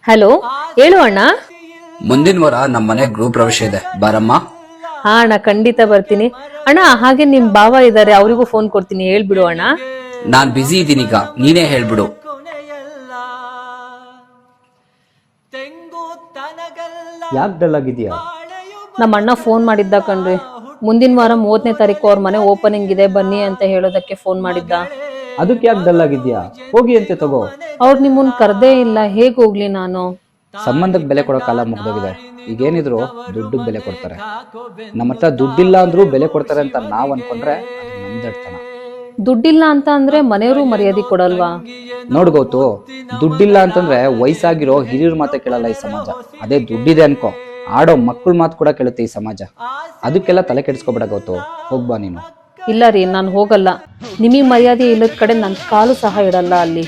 Hello, ಹೇಳು ಅಣ್ಣ. ಮುಂದಿನ ವಾರ ನಮ್ಮ ಮನೆ ಗ್ರೂಪ್ ಪ್ರವೇಶ ಇದೆ, ಬಾರಮ್ಮ. ಹಾ ಅಣ್ಣ, ಖಂಡಿತ ಬರ್ತೀನಿ ಅಣ್ಣ. ಹಾಗೆ ನಿಮ್ ಭಾವ ಇದಾರೆ, ಅವರಿಗೂ ಫೋನ್ ಕೊಡ್ತೀನಿ, ಹೇಳ್ಬಿಡು ಅಣ್ಣ. ನಾನ್ ಬ್ಯುಸಿ ಇದ್ದೀನೀಗ, ನೀನೇ ಹೇಳ್ಬಿಡು. ಯಾಕೆ ಡಲ್ ಆಗಿದ್ಯಾ? ನಮ್ಮ ಅಣ್ಣ ಫೋನ್ ಮಾಡಿದ್ದ ಕಣ್ರಿ. ಮುಂದಿನ ವಾರ 30ನೇ ತಾರೀಕು ಅವ್ರ ಮನೆ ಓಪನಿಂಗ್ ಇದೆ, ಬನ್ನಿ ಅಂತ ಹೇಳೋದಕ್ಕೆ ಫೋನ್ ಮಾಡಿದ್ದ. ಅದಕ್ಕೆ ಯಾಕೆ ಡಲ್ ಆಗಿದ್ಯಾ? ಹೋಗಿ ಅಂತೆ ತಗೋ. ಅವ್ರು ನಿಮ್ಮನ್ ಕರ್ದೇ ಇಲ್ಲ, ಹೇಗ್ ಹೋಗ್ಲಿ ನಾನು? ಸಂಬಂಧಕ್ಕೆ ಬೆಲೆ ಕೊಡೋ ಕಾಲ ಮುಗ್ದೋಗಿದೆ. ಈಗೇನಿದ್ರು ದುಡ್ಡಿಗೆ ಬೆಲೆ ಕೊಡ್ತಾರೆ. ನಮ್ಮ ಹತ್ರ ದುಡ್ಡಿಲ್ಲ ಅಂದ್ರೂ ಬೆಲೆ ಕೊಡ್ತಾರೆ ಅಂತ ನಾವ್ ಅನ್ಕೊಂಡ್ರೆ ಅದು ನಮ್ದಡ್ತನ. ದುಡ್ಡಿಲ್ಲ ಅಂತ ಅಂದ್ರೆ ಮನೆಯವರು ಮರ್ಯಾದೆ ಕೊಡಲ್ವಾ? ನೋಡ್ ಗೌತು, ದುಡ್ಡಿಲ್ಲ ಅಂತಂದ್ರೆ ವಯಸ್ಸಾಗಿರೋ ಹಿರಿಯರ ಮಾತೆ ಕೇಳಲ್ಲ ಈ ಸಮಾಜ. ಅದೇ ದುಡ್ಡಿದೆ ಅನ್ಕೋ, ಆಡೋ ಮಕ್ಕಳ ಮಾತು ಕೂಡ ಕೇಳುತ್ತೆ ಈ ಸಮಾಜ. ಅದಕ್ಕೆಲ್ಲ ತಲೆ ಕೆಡಿಸ್ಕೊಬೇಡ ಗೌತು, ಹೋಗ್ಬಾ ನೀನು. ಇಲ್ಲ ರೀ, ನಾನು ಹೋಗಲ್ಲ. ನಿಮಗ್ ಮರ್ಯಾದೆ ಇಲ್ಲದ ಕಡೆ ನನ್ ಕಾಲು ಸಹ ಇಡಲ್ಲ ಅಲ್ಲಿ.